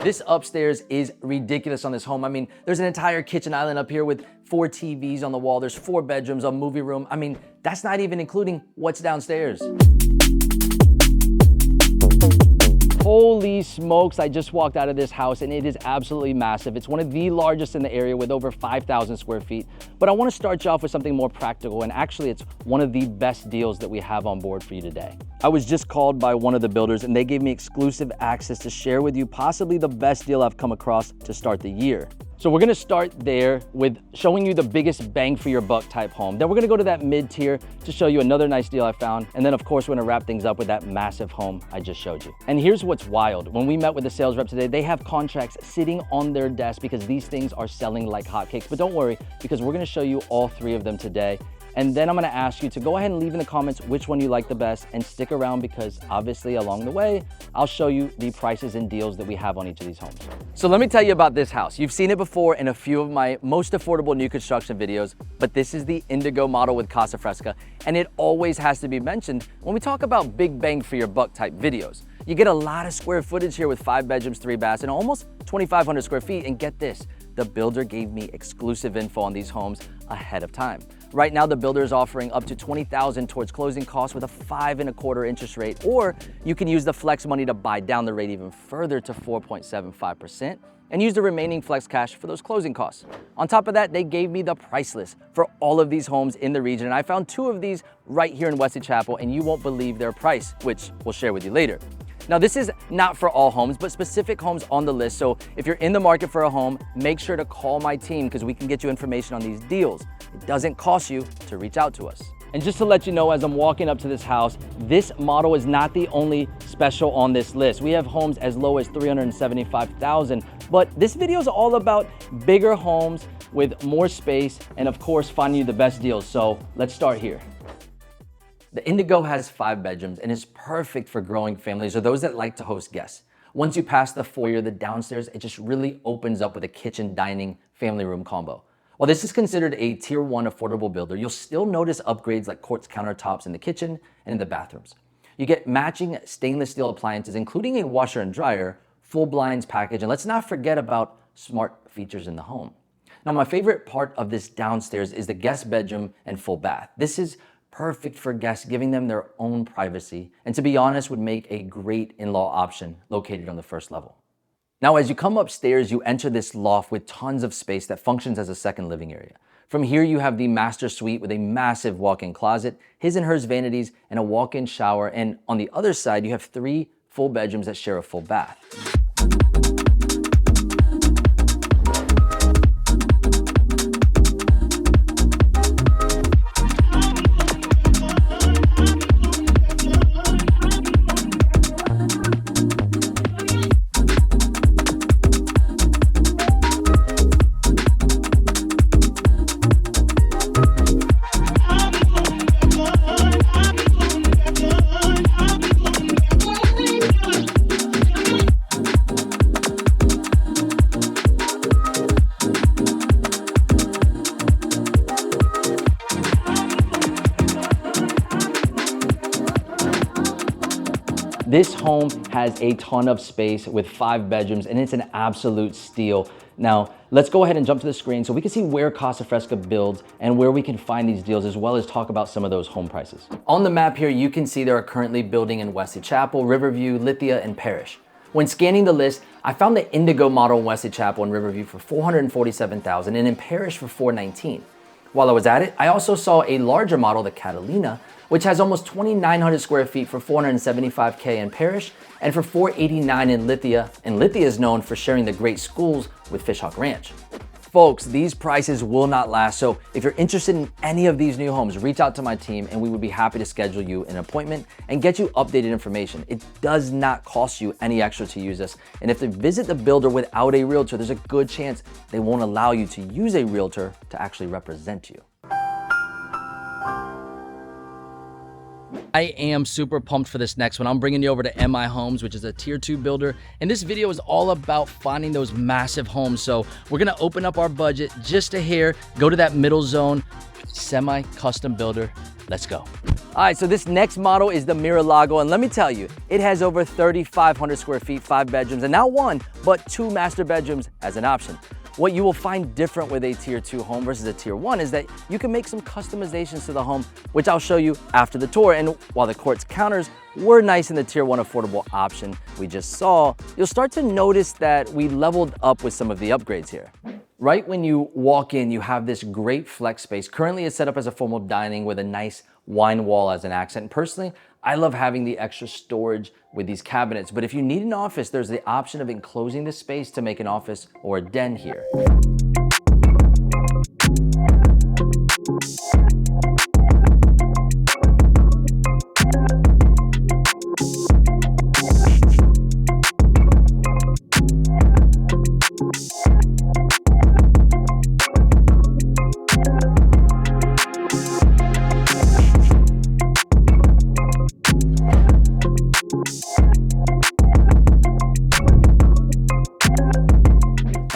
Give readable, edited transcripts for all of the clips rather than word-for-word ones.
This upstairs is ridiculous on this home. I mean, there's an entire kitchen island up here with 4 TVs on the wall. There's 4 bedrooms, a movie room. I mean, that's not even including what's downstairs. Holy smokes, I just walked out of this house and it is absolutely massive. It's one of the largest in the area with over 5,000 square feet. But I want to start you off with something more practical, and actually it's one of the best deals that we have on board for you today. I was just called by one of the builders and they gave me exclusive access to share with you possibly the best deal I've come across to start the year. So we're gonna start there with showing you the biggest bang for your buck type home. Then we're gonna go to that mid tier to show you another nice deal I found. And then of course, we're gonna wrap things up with that massive home I just showed you. And here's what's wild. When we met with the sales rep today, they have contracts sitting on their desk because these things are selling like hotcakes. But don't worry, because we're gonna show you all 3 of them today. And then I'm gonna ask you to go ahead and leave in the comments which one you like the best, and stick around because obviously along the way, I'll show you the prices and deals that we have on each of these homes. So let me tell you about this house. You've seen it before in a few of my most affordable new construction videos, but this is the Indigo model with Casa Fresca, and it always has to be mentioned when we talk about big bang for your buck type videos. You get a lot of square footage here with 5 bedrooms, 3 baths, and almost 2,500 square feet, and get this, the builder gave me exclusive info on these homes ahead of time. Right now, the builder is offering up to $20,000 towards closing costs with a 5.25% interest rate, or you can use the flex money to buy down the rate even further to 4.75% and use the remaining flex cash for those closing costs. On top of that, they gave me the price list for all of these homes in the region, and I found 2 of these right here in Wesley Chapel, and you won't believe their price, which we'll share with you later. Now, this is not for all homes, but specific homes on the list. So if you're in the market for a home, make sure to call my team because we can get you information on these deals. It doesn't cost you to reach out to us. And just to let you know, as I'm walking up to this house, this model is not the only special on this list. We have homes as low as $375,000, but this video is all about bigger homes with more space and of course, finding you the best deals. So let's start here. The Indigo has 5 bedrooms and is perfect for growing families or those that like to host guests. Once you pass the foyer, the downstairs, it just really opens up with a kitchen, dining, family room combo. While this is considered a tier 1 affordable builder, you'll still notice upgrades like quartz countertops in the kitchen and in the bathrooms. You get matching stainless steel appliances, including a washer and dryer, full blinds package, and let's not forget about smart features in the home. Now, my favorite part of this downstairs is the guest bedroom and full bath. This is perfect for guests, giving them their own privacy, and to be honest, would make a great in-law option located on the first level. Now, as you come upstairs, you enter this loft with tons of space that functions as a second living area. From here, you have the master suite with a massive walk-in closet, his and hers vanities, and a walk-in shower. And on the other side, you have 3 full bedrooms that share a full bath. This home has a ton of space with 5 bedrooms and it's an absolute steal. Now, let's go ahead and jump to the screen so we can see where Casa Fresca builds and where we can find these deals, as well as talk about some of those home prices. On the map here, you can see they are currently building in Wesley Chapel, Riverview, Lithia, and Parrish. When scanning the list, I found the Indigo model in Wesley Chapel and Riverview for $447,000 and in Parrish for $419,000. While I was at it, I also saw a larger model, the Catalina, which has almost 2,900 square feet for $475K in Parrish and for $489 in Lithia. And Lithia is known for sharing the great schools with Fishhawk Ranch. Folks, these prices will not last. So if you're interested in any of these new homes, reach out to my team and we would be happy to schedule you an appointment and get you updated information. It does not cost you any extra to use us. And if they visit the builder without a realtor, there's a good chance they won't allow you to use a realtor to actually represent you. I am super pumped for this next one. I'm bringing you over to MI Homes, which is a tier 2 builder. And this video is all about finding those massive homes. So we're gonna open up our budget just a hair, go to that middle zone, semi-custom builder. Let's go. All right, so this next model is the Mar-a-Lago, and let me tell you, it has over 3,500 square feet, 5 bedrooms, and not 1, but 2 master bedrooms as an option. What you will find different with a tier 2 home versus a tier 1 is that you can make some customizations to the home, which I'll show you after the tour. And while the quartz counters were nice in the tier 1 affordable option we just saw, you'll start to notice that we leveled up with some of the upgrades here. Right when you walk in, you have this great flex space. Currently, it's set up as a formal dining with a nice wine wall as an accent. And personally, I love having the extra storage with these cabinets. But if you need an office, there's the option of enclosing the space to make an office or a den here.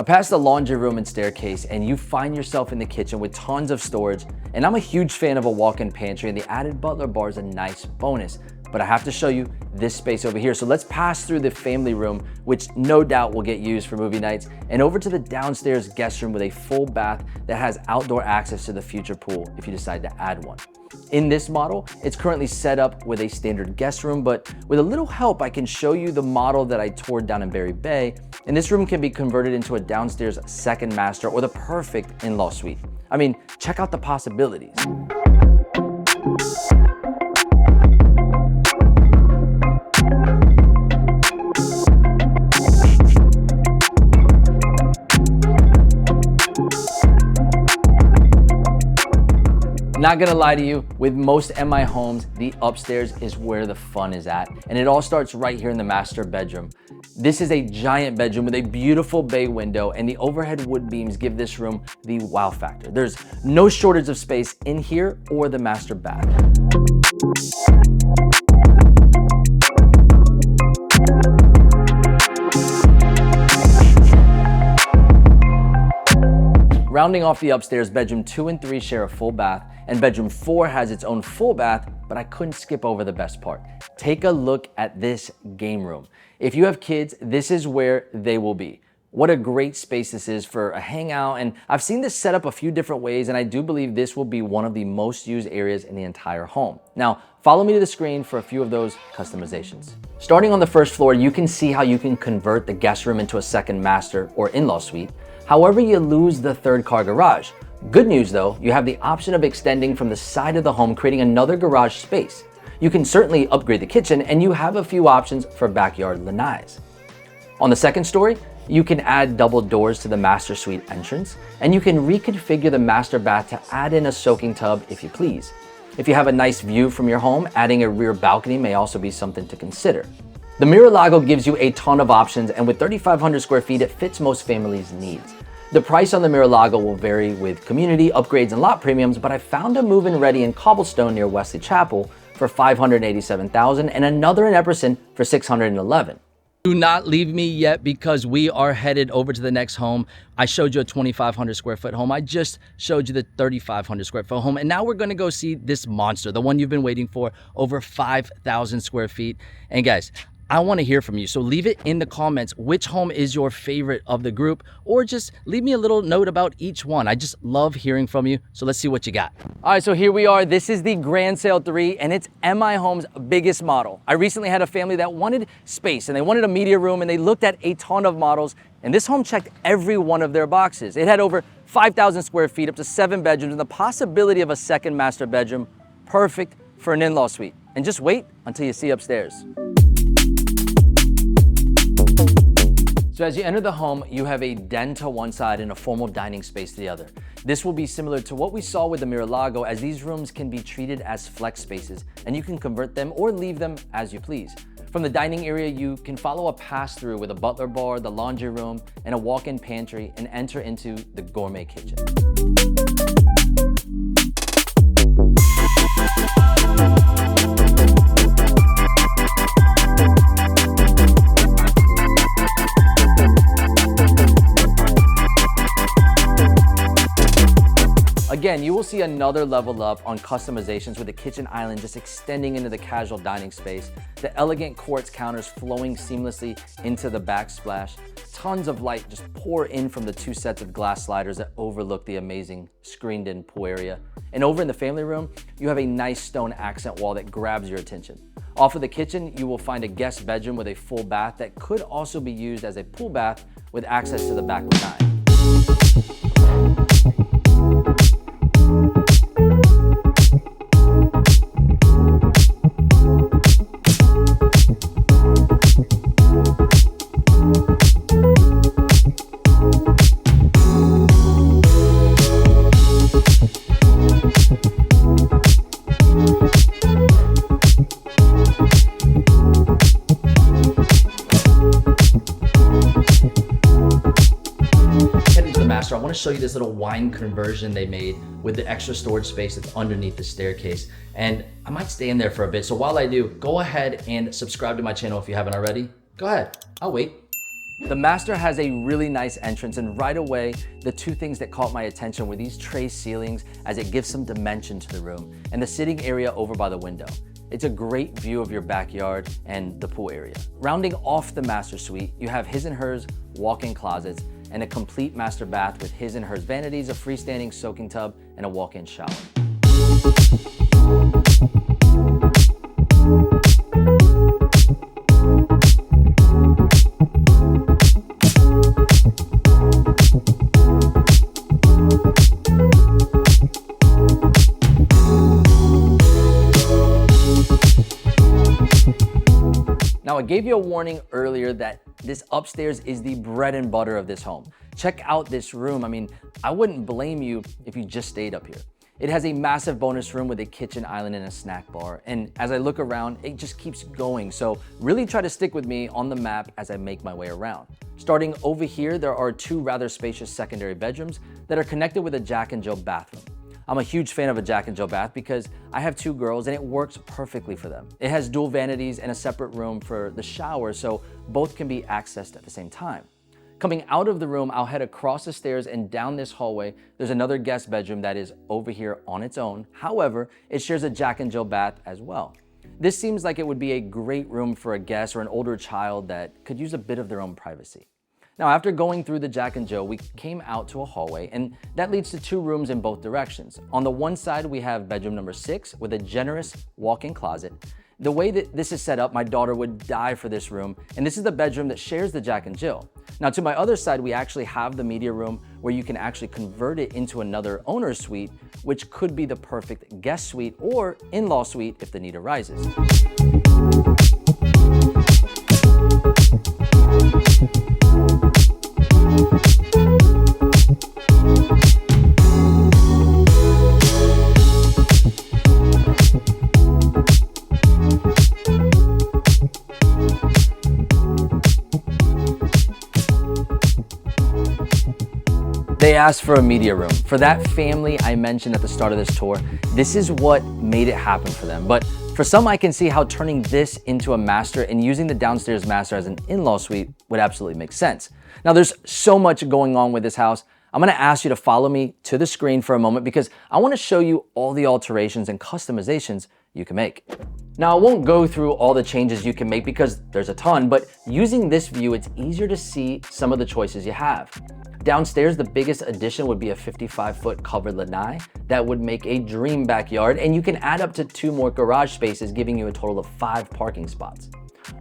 Past the laundry room and staircase, and you find yourself in the kitchen with tons of storage. And I'm a huge fan of a walk-in pantry, and the added butler bar is a nice bonus. But I have to show you this space over here. So let's pass through the family room, which no doubt will get used for movie nights, and over to the downstairs guest room with a full bath that has outdoor access to the future pool if you decide to add one. In this model, it's currently set up with a standard guest room, but with a little help, I can show you the model that I toured down in Berry Bay. And this room can be converted into a downstairs second master or the perfect in-law suite. I mean, check out the possibilities. Not gonna lie to you, with most MI homes, the upstairs is where the fun is at. And it all starts right here in the master bedroom. This is a giant bedroom with a beautiful bay window, and the overhead wood beams give this room the wow factor. There's no shortage of space in here or the master bath. Rounding off the upstairs, bedroom 2 and 3 share a full bath, and bedroom 4 has its own full bath, but I couldn't skip over the best part. Take a look at this game room. If you have kids, this is where they will be. What a great space this is for a hangout, and I've seen this set up a few different ways, and I do believe this will be one of the most used areas in the entire home. Now, follow me to the screen for a few of those customizations. Starting on the first floor, you can see how you can convert the guest room into a second master or in-law suite. However, you lose the third car garage. Good news though, you have the option of extending from the side of the home, creating another garage space. You can certainly upgrade the kitchen, and you have a few options for backyard lanais. On the second story, you can add double doors to the master suite entrance, and you can reconfigure the master bath to add in a soaking tub if you please. If you have a nice view from your home, adding a rear balcony may also be something to consider. The Mar-a-Lago gives you a ton of options, and with 3,500 square feet, it fits most families' needs. The price on the Mar-a-Lago will vary with community upgrades and lot premiums, but I found a move-in ready in Cobblestone near Wesley Chapel for $587,000 and another in Epperson for $611,000. Do not leave me yet, because we are headed over to the next home. I showed you a 2,500 square foot home. I just showed you the 3,500 square foot home. And now we're gonna go see this monster, the one you've been waiting for, over 5,000 square feet. And guys, I want to hear from you. So leave it in the comments which home is your favorite of the group, or just leave me a little note about each one. I just love hearing from you. So let's see what you got. All right, so here we are. This is the Grandsail 3, and it's MI Homes' biggest model. I recently had a family that wanted space, and they wanted a media room, and they looked at a ton of models, and this home checked every one of their boxes. It had over 5,000 square feet, up to 7 bedrooms, and the possibility of a second master bedroom, perfect for an in-law suite. And just wait until you see upstairs. So as you enter the home, you have a den to one side and a formal dining space to the other. This will be similar to what we saw with the Mar-a-Lago, as these rooms can be treated as flex spaces, and you can convert them or leave them as you please. From the dining area, you can follow a pass-through with a butler bar, the laundry room, and a walk-in pantry, and enter into the gourmet kitchen. Again, you will see another level up on customizations with the kitchen island just extending into the casual dining space, the elegant quartz counters flowing seamlessly into the backsplash. Tons of light just pour in from the 2 sets of glass sliders that overlook the amazing screened-in pool area. And over in the family room, you have a nice stone accent wall that grabs your attention. Off of the kitchen, you will find a guest bedroom with a full bath that could also be used as a pool bath with access to the back lanai. I want to show you this little wine conversion they made with the extra storage space that's underneath the staircase. And I might stay in there for a bit. So while I do, go ahead and subscribe to my channel if you haven't already. Go ahead, I'll wait. The master has a really nice entrance, and right away, the 2 things that caught my attention were these tray ceilings as it gives some dimension to the room, and the sitting area over by the window. It's a great view of your backyard and the pool area. Rounding off the master suite, you have his and hers walk-in closets and a complete master bath with his and hers vanities, a freestanding soaking tub, and a walk-in shower. Now, I gave you a warning earlier that this upstairs is the bread and butter of this home. Check out this room. I mean, I wouldn't blame you if you just stayed up here. It has a massive bonus room with a kitchen island and a snack bar. And as I look around, it just keeps going. So really try to stick with me on the map as I make my way around. Starting over here, there are 2 rather spacious secondary bedrooms that are connected with a Jack and Jill bathroom. I'm a huge fan of a Jack and Jill bath because I have 2 girls and it works perfectly for them. It has dual vanities and a separate room for the shower, so both can be accessed at the same time. Coming out of the room, I'll head across the stairs and down this hallway. There's another guest bedroom that is over here on its own. However, it shares a Jack and Jill bath as well. This seems like it would be a great room for a guest or an older child that could use a bit of their own privacy. Now, after going through the Jack and Jill, we came out to a hallway, and that leads to 2 rooms in both directions. On the one side, we have bedroom number 6 with a generous walk-in closet. The way that this is set up, my daughter would die for this room, and this is the bedroom that shares the Jack and Jill. Now, to my other side, we actually have the media room where you can actually convert it into another owner's suite, which could be the perfect guest suite or in-law suite if the need arises. They asked for a media room. For that family I mentioned at the start of this tour, this is what made it happen for them. But for some, I can see how turning this into a master and using the downstairs master as an in-law suite would absolutely make sense. Now, there's so much going on with this house. I'm gonna ask you to follow me to the screen for a moment because I wanna show you all the alterations and customizations you can make. Now, I won't go through all the changes you can make because there's a ton, but using this view, it's easier to see some of the choices you have. Downstairs, the biggest addition would be a 55-foot covered lanai that would make a dream backyard, and you can add up to 2 more garage spaces, giving you a total of 5 parking spots.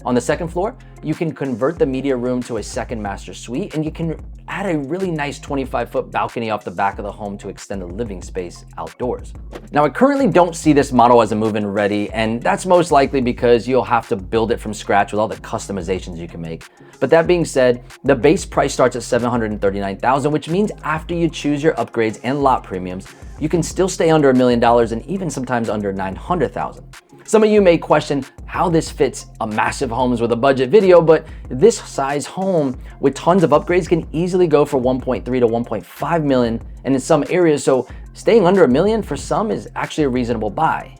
On the second floor, you can convert the media room to a second master suite, and you can add a really nice 25-foot balcony off the back of the home to extend the living space outdoors. Now, I currently don't see this model as a move-in ready, and that's most likely because you'll have to build it from scratch with all the customizations you can make. But that being said, the base price starts at $739,000, which means after you choose your upgrades and lot premiums, you can still stay under $1 million and even sometimes under $900,000. Some of you may question how this fits a massive homes with a budget video, but this size home with tons of upgrades can easily go for 1.3 to 1.5 million, and in some areas, so staying under $1 million for some is actually a reasonable buy.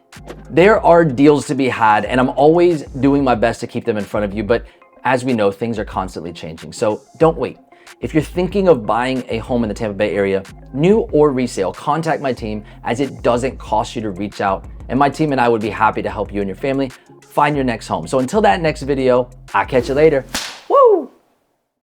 There are deals to be had, and I'm always doing my best to keep them in front of you, but as we know, things are constantly changing, so don't wait. If you're thinking of buying a home in the Tampa Bay area, new or resale, contact my team, as it doesn't cost you to reach out, and my team and I would be happy to help you and your family find your next home. So until that next video, I'll catch you later. Woo!